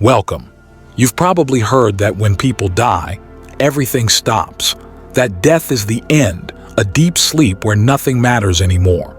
Welcome. You've probably heard that when people die, everything stops. That death is the end, a deep sleep where nothing matters anymore.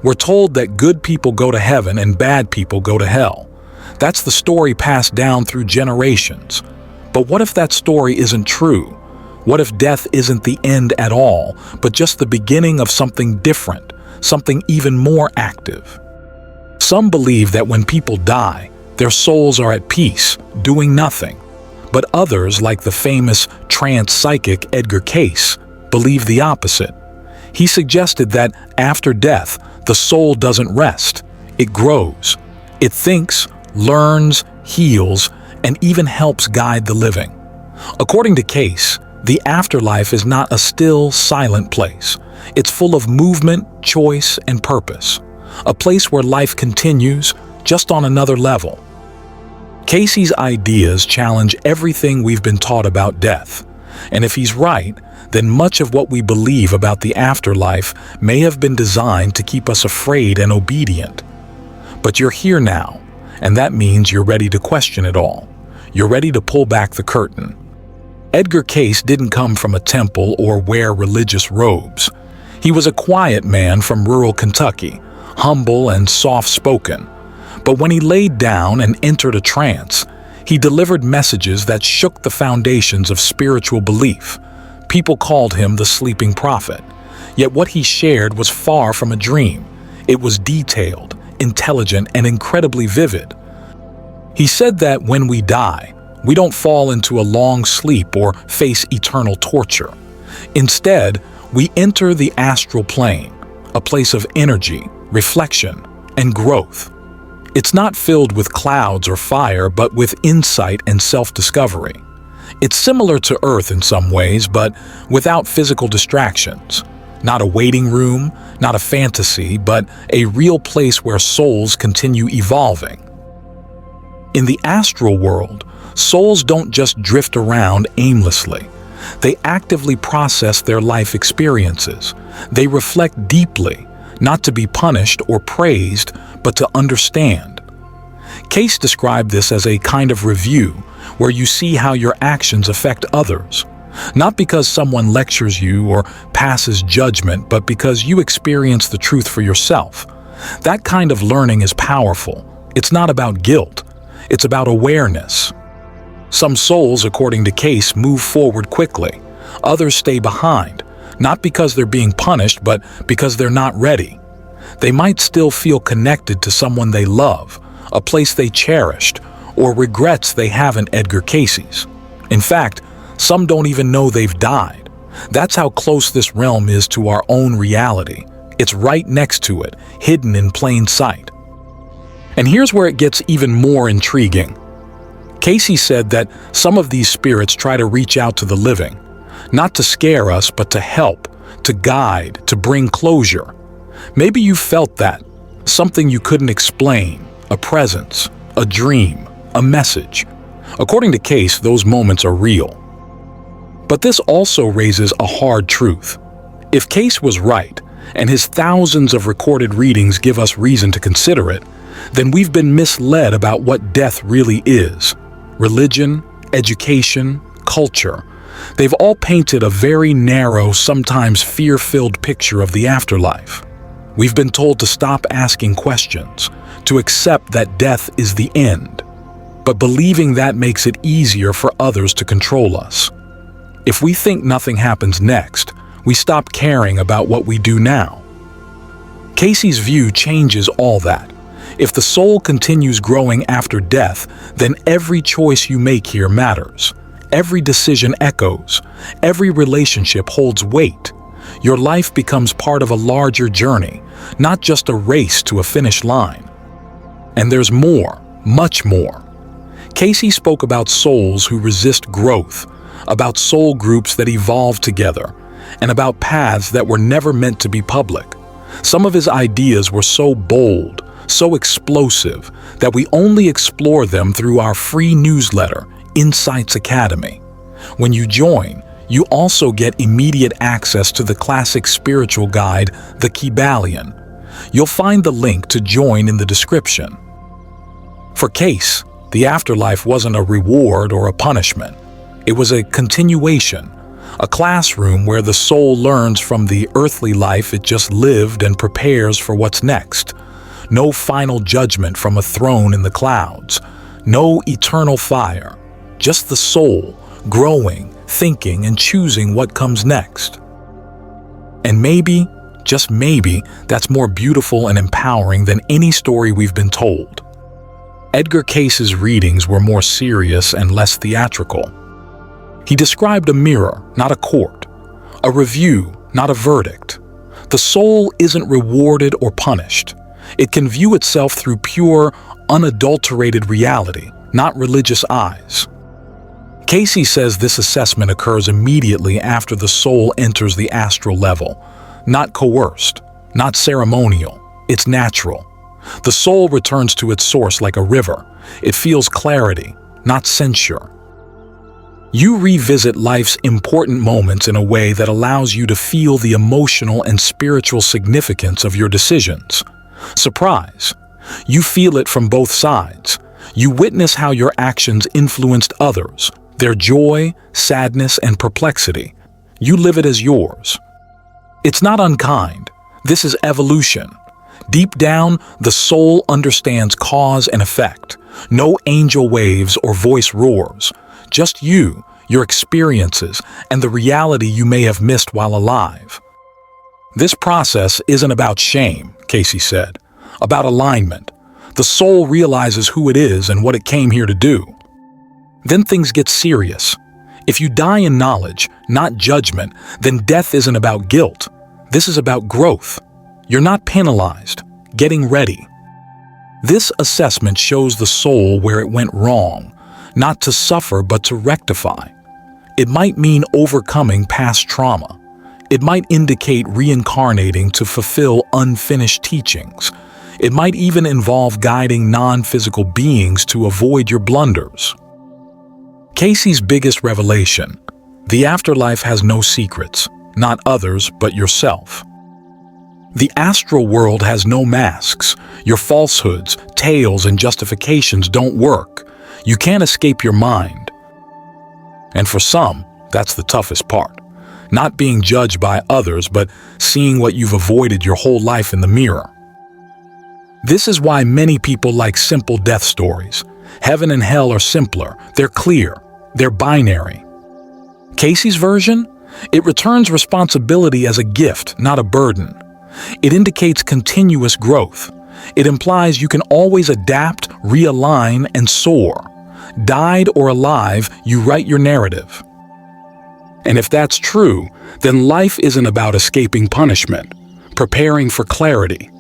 We're told that good people go to heaven and bad people go to hell. That's the story passed down through generations. But what if that story isn't true? What if death isn't the end at all, but just the beginning of something different, something even more active? Some believe that when people die, their souls are at peace, doing nothing. But others, like the famous trance psychic Edgar Cayce, believe the opposite. He suggested that after death, the soul doesn't rest. It grows. It thinks, learns, heals, and even helps guide the living. According to Cayce, the afterlife is not a still, silent place. It's full of movement, choice, and purpose. A place where life continues, just on another level. Cayce's ideas challenge everything we've been taught about death. And if he's right, then much of what we believe about the afterlife may have been designed to keep us afraid and obedient. But you're here now, and that means you're ready to question it all. You're ready to pull back the curtain. Edgar Cayce didn't come from a temple or wear religious robes. He was a quiet man from rural Kentucky, humble and soft-spoken. But when he laid down and entered a trance, he delivered messages that shook the foundations of spiritual belief. People called him the sleeping prophet. Yet what he shared was far from a dream. It was detailed, intelligent, and incredibly vivid. He said that when we die, we don't fall into a long sleep or face eternal torture. Instead, we enter the astral plane, a place of energy, reflection, and growth. It's not filled with clouds or fire, but with insight and self-discovery. It's similar to Earth in some ways, but without physical distractions. Not a waiting room, not a fantasy, but a real place where souls continue evolving. In the astral world, souls don't just drift around aimlessly. They actively process their life experiences. They reflect deeply, not to be punished or praised, but to understand. Cayce described this as a kind of review where you see how your actions affect others. Not because someone lectures you or passes judgment, but because you experience the truth for yourself. That kind of learning is powerful. It's not about guilt. It's about awareness. Some souls, according to Cayce, move forward quickly. Others stay behind, not because they're being punished, but because they're not ready. They might still feel connected to someone they love, a place they cherished, or regrets they haven't. Edgar Cayce's. In fact, some don't even know they've died. That's how close this realm is to our own reality. It's right next to it, hidden in plain sight. And here's where it gets even more intriguing. Cayce said that some of these spirits try to reach out to the living, not to scare us, but to help, to guide, to bring closure. Maybe you felt that, something you couldn't explain, a presence, a dream, a message. According to Cayce, those moments are real. But this also raises a hard truth. If Cayce was right, and his thousands of recorded readings give us reason to consider it, then we've been misled about what death really is. Religion, education, culture. They've all painted a very narrow, sometimes fear-filled picture of the afterlife. We've been told to stop asking questions, to accept that death is the end. But believing that makes it easier for others to control us. If we think nothing happens next, we stop caring about what we do now. Cayce's view changes all that. If the soul continues growing after death, then every choice you make here matters. Every decision echoes. Every relationship holds weight. Your life becomes part of a larger journey, not just a race to a finish line. And there's more, much more. Cayce spoke about souls who resist growth, about soul groups that evolve together, and about paths that were never meant to be public. Some of his ideas were so bold, so explosive, that we only explore them through our free newsletter, Insights Academy. When you join, you also get immediate access to the classic spiritual guide, The Kybalion. You'll find the link to join in the description. For Cayce, The afterlife wasn't a reward or a punishment. It was a continuation, a classroom where the soul learns from the earthly life it just lived and prepares for what's next. No final judgment from a throne in the clouds. No eternal fire. Just the soul, growing, thinking, and choosing what comes next. And maybe, just maybe, that's more beautiful and empowering than any story we've been told. Edgar Cayce's readings were more serious and less theatrical. He described a mirror, not a court, a review, not a verdict. The soul isn't rewarded or punished. It can view itself through pure, unadulterated reality, not religious eyes. Cayce says this assessment occurs immediately after the soul enters the astral level. Not coerced, not ceremonial. It's natural. The soul returns to its source like a river. It feels clarity, not censure. You revisit life's important moments in a way that allows you to feel the emotional and spiritual significance of your decisions. Surprise. You feel it from both sides. You witness how your actions influenced others, their joy, sadness, and perplexity. You live it as yours. It's not unkind. This is evolution. Deep down, the soul understands cause and effect. No angel waves or voice roars. Just you, your experiences, and the reality you may have missed while alive. This process isn't about shame, Cayce said, about alignment. The soul realizes who it is and what it came here to do. Then things get serious. If you die in knowledge, not judgment, then death isn't about guilt. This is about growth. You're not penalized, getting ready. This assessment shows the soul where it went wrong, not to suffer but to rectify. It might mean overcoming past trauma. It might indicate reincarnating to fulfill unfinished teachings. It might even involve guiding non-physical beings to avoid your blunders. Cayce's biggest revelation: the afterlife has no secrets, not others but yourself. The astral world has no masks. Your falsehoods, tales, and justifications don't work. You can't escape your mind. And for some, that's the toughest part. Not being judged by others, but seeing what you've avoided your whole life in the mirror. This is why many people like simple death stories. Heaven and hell are simpler. They're clear. They're binary. Cayce's version? It returns responsibility as a gift, not a burden. It indicates continuous growth. It implies you can always adapt, realign, and soar. Died or alive, you write your narrative. And if that's true, then life isn't about escaping punishment, preparing for clarity.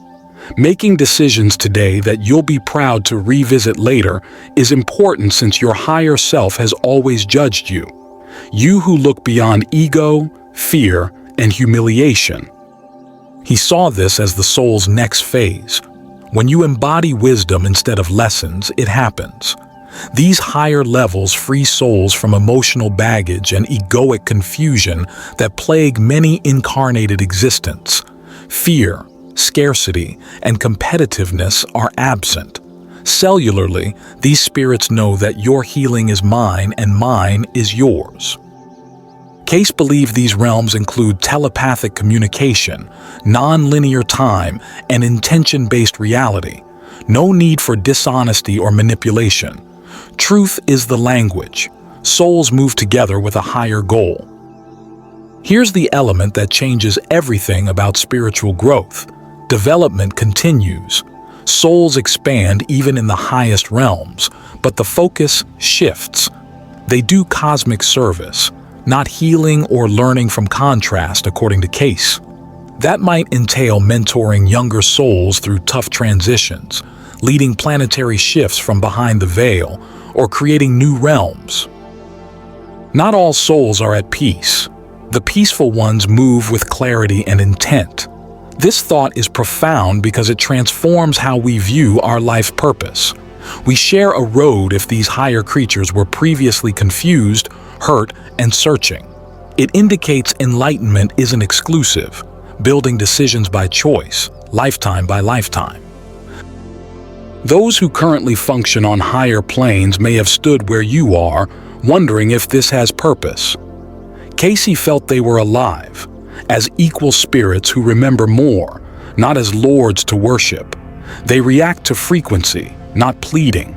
Making decisions today that you'll be proud to revisit later is important, since your higher self has always judged you. You who look beyond ego, fear, and humiliation. He saw this as the soul's next phase. When you embody wisdom instead of lessons, it happens. These higher levels free souls from emotional baggage and egoic confusion that plague many incarnated existence. Fear, scarcity, and competitiveness are absent. Cellularly, these spirits know that your healing is mine and mine is yours. Cayce believed these realms include telepathic communication, non-linear time, and intention-based reality. No need for dishonesty or manipulation. Truth is the language. Souls move together with a higher goal. Here's the element that changes everything about spiritual growth. Development continues. Souls expand even in the highest realms, but the focus shifts. They do cosmic service, not healing or learning from contrast, according to Cayce. That might entail mentoring younger souls through tough transitions, leading planetary shifts from behind the veil, or creating new realms. Not all souls are at peace. The peaceful ones move with clarity and intent. This thought is profound because it transforms how we view our life purpose. We share a road if these higher creatures were previously confused, hurt, and searching. It indicates enlightenment isn't exclusive, building decisions by choice, lifetime by lifetime. Those who currently function on higher planes may have stood where you are, wondering if this has purpose. Cayce felt they were alive, as equal spirits who remember more, not as lords to worship. They react to frequency, not pleading.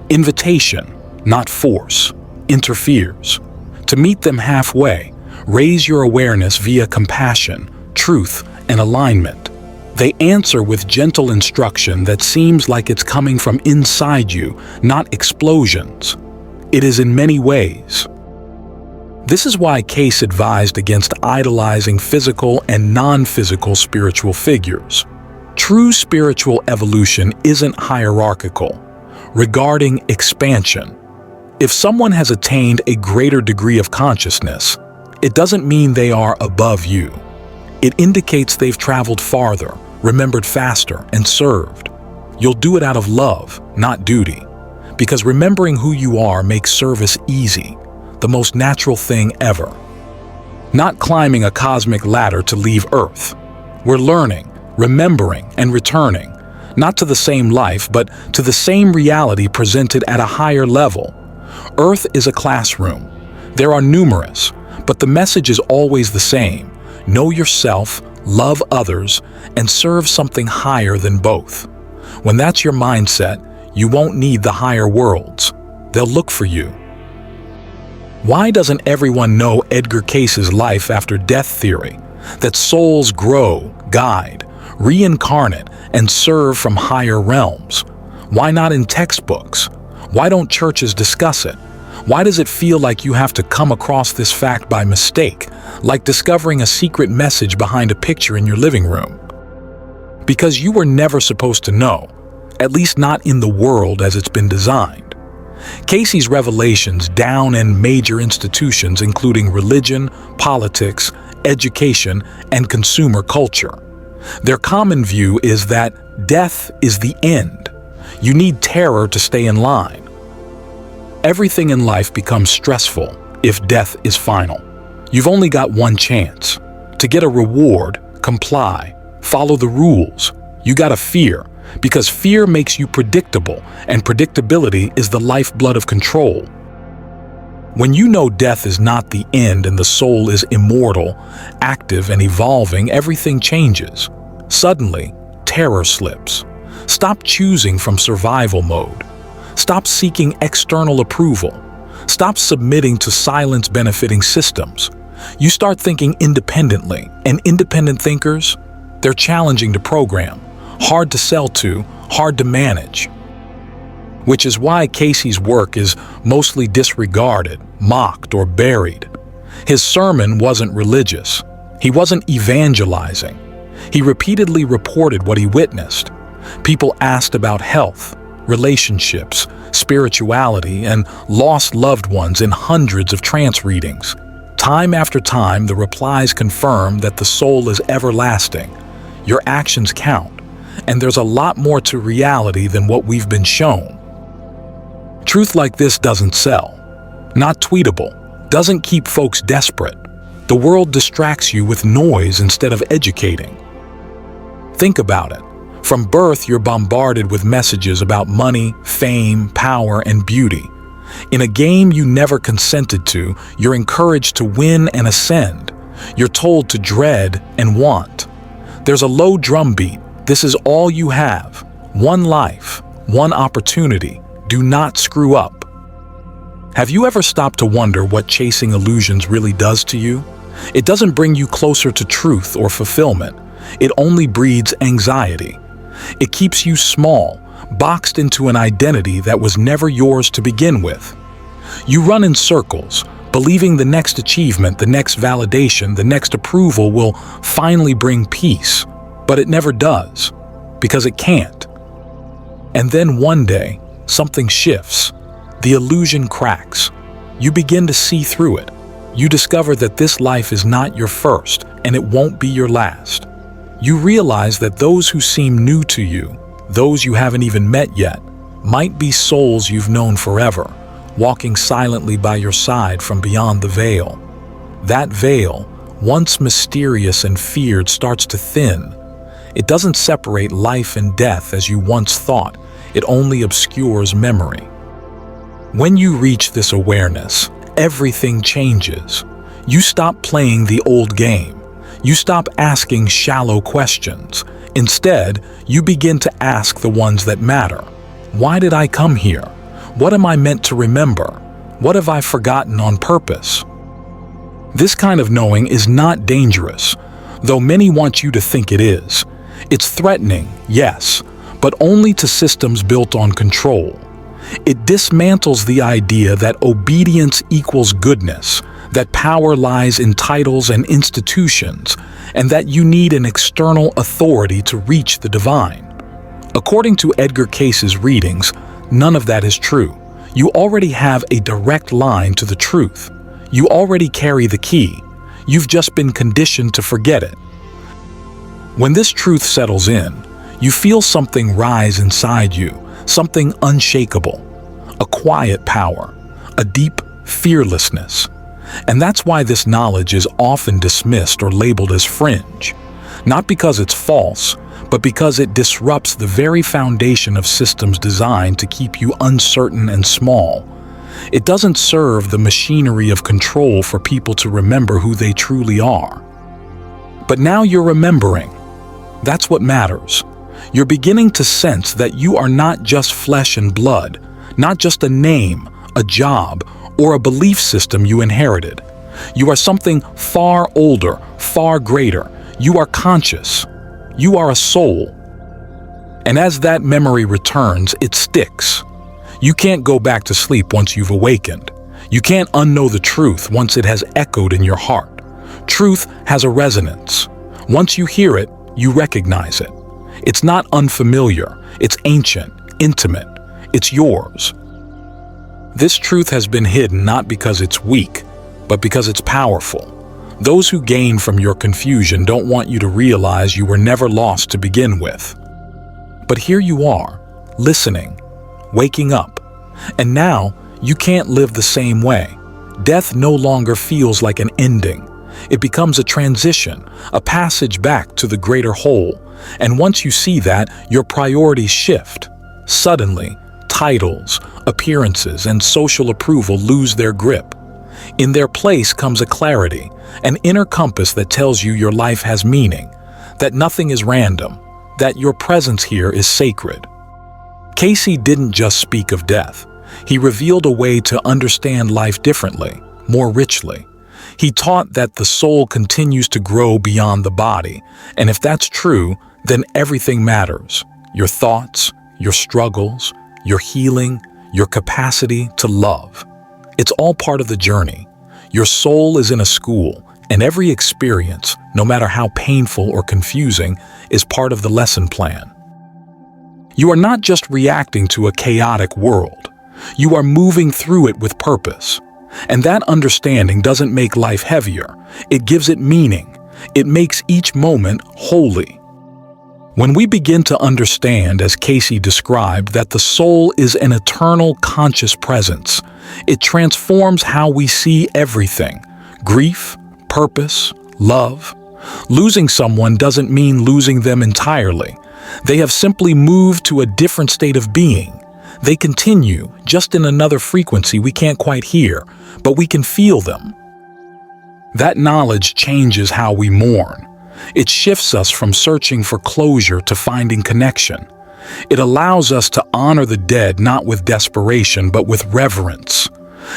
Invitation, not force, interferes. To meet them halfway, raise your awareness via compassion, truth, and alignment. They answer with gentle instruction that seems like it's coming from inside you, not explosions. It is in many ways. This is why Cayce advised against idolizing physical and non-physical spiritual figures. True spiritual evolution isn't hierarchical, regarding expansion. If someone has attained a greater degree of consciousness, it doesn't mean they are above you. It indicates they've traveled farther, remembered faster, and served. You'll do it out of love, not duty. Because remembering who you are makes service easy, the most natural thing ever. Not climbing a cosmic ladder to leave Earth. We're learning, remembering, and returning, not to the same life, but to the same reality presented at a higher level. Earth is a classroom. There are numerous, but the message is always the same. Know yourself, love others, and serve something higher than both. When that's your mindset, you won't need the higher worlds. They'll look for you. Why doesn't everyone know Edgar Cayce's life after death theory? That souls grow, guide, reincarnate, and serve from higher realms. Why not in textbooks? Why don't churches discuss it? Why does it feel like you have to come across this fact by mistake, like discovering a secret message behind a picture in your living room? Because you were never supposed to know, at least not in the world as it's been designed. Cayce's revelations down in major institutions including religion, politics, education, and consumer culture. Their common view is that death is the end. You need terror to stay in line. Everything in life becomes stressful if death is final. You've only got one chance. To get a reward, comply, follow the rules. You gotta fear, because fear makes you predictable, and predictability is the lifeblood of control. When you know death is not the end and the soul is immortal, active and evolving, everything changes. Suddenly, terror slips. Stop choosing from survival mode. Stop seeking external approval. Stop submitting to silence-benefiting systems. You start thinking independently, and independent thinkers, they're challenging to program, hard to sell to, hard to manage. Which is why Cayce's work is mostly disregarded, mocked, or buried. His sermon wasn't religious. He wasn't evangelizing. He repeatedly reported what he witnessed. People asked about health, relationships, spirituality, and lost loved ones in hundreds of trance readings. Time after time, the replies confirmed that the soul is everlasting. Your actions count, and there's a lot more to reality than what we've been shown. Truth like this doesn't sell, not tweetable, doesn't keep folks desperate. The world distracts you with noise instead of educating. Think about it. From birth, you're bombarded with messages about money, fame, power, and beauty. In a game you never consented to, you're encouraged to win and ascend. You're told to dread and want. There's a low drumbeat. This is all you have. One life, one opportunity. Do not screw up. Have you ever stopped to wonder what chasing illusions really does to you? It doesn't bring you closer to truth or fulfillment. It only breeds anxiety. It keeps you small, boxed into an identity that was never yours to begin with. You run in circles, believing the next achievement, the next validation, the next approval will finally bring peace, but it never does, because it can't. And then one day, something shifts. The illusion cracks. You begin to see through it. You discover that this life is not your first, and it won't be your last. You realize that those who seem new to you, those you haven't even met yet, might be souls you've known forever, walking silently by your side from beyond the veil. That veil, once mysterious and feared, starts to thin. It doesn't separate life and death as you once thought. it only obscures memory. When you reach this awareness, everything changes. You stop playing the old game. You stop asking shallow questions. Instead, you begin to ask the ones that matter. Why did I come here? What am I meant to remember? What have I forgotten on purpose? This kind of knowing is not dangerous, though many want you to think it is. It's threatening, yes, but only to systems built on control. It dismantles the idea that obedience equals goodness, that power lies in titles and institutions, and that you need an external authority to reach the divine. According to Edgar Cayce's readings, none of that is true. You already have a direct line to the truth. You already carry the key. You've just been conditioned to forget it. When this truth settles in, you feel something rise inside you, something unshakable, a quiet power, a deep fearlessness. And that's why this knowledge is often dismissed or labeled as fringe. Not because it's false, but because it disrupts the very foundation of systems designed to keep you uncertain and small. It doesn't serve the machinery of control for people to remember who they truly are. But now you're remembering. That's what matters. You're beginning to sense that you are not just flesh and blood, not just a name, a job, or a belief system you inherited. You are something far older, far greater. You are conscious. You are a soul. And as that memory returns, it sticks. You can't go back to sleep once you've awakened. You can't unknow the truth once it has echoed in your heart. Truth has a resonance. Once you hear it, you recognize it. It's not unfamiliar. It's ancient, intimate. It's yours. This truth has been hidden not because it's weak, but because it's powerful. Those who gain from your confusion don't want you to realize you were never lost to begin with. But here you are, listening, waking up. And now, you can't live the same way. Death no longer feels like an ending. It becomes a transition, a passage back to the greater whole. And once you see that, your priorities shift. Suddenly, titles, appearances, and social approval lose their grip. In their place comes a clarity, an inner compass that tells you your life has meaning, that nothing is random, that your presence here is sacred. Cayce didn't just speak of death. He revealed a way to understand life differently, more richly. He taught that the soul continues to grow beyond the body, and if that's true, then everything matters. Your thoughts, your struggles, your healing, your capacity to love. It's all part of the journey. Your soul is in a school, and every experience, no matter how painful or confusing, is part of the lesson plan. You are not just reacting to a chaotic world. You are moving through it with purpose. And that understanding doesn't make life heavier. It gives it meaning. It makes each moment holy. When we begin to understand, as Cayce described, that the soul is an eternal conscious presence, it transforms how we see everything: grief, purpose, love. Losing someone doesn't mean losing them entirely. They have simply moved to a different state of being. They continue, just in another frequency we can't quite hear, but we can feel them. That knowledge changes how we mourn. It shifts us from searching for closure to finding connection. It allows us to honor the dead not with desperation but with reverence.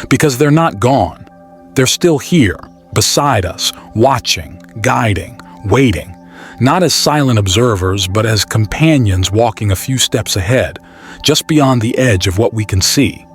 Because they're not gone. They're still here, beside us, watching, guiding, waiting. Not as silent observers, but as companions walking a few steps ahead, just beyond the edge of what we can see.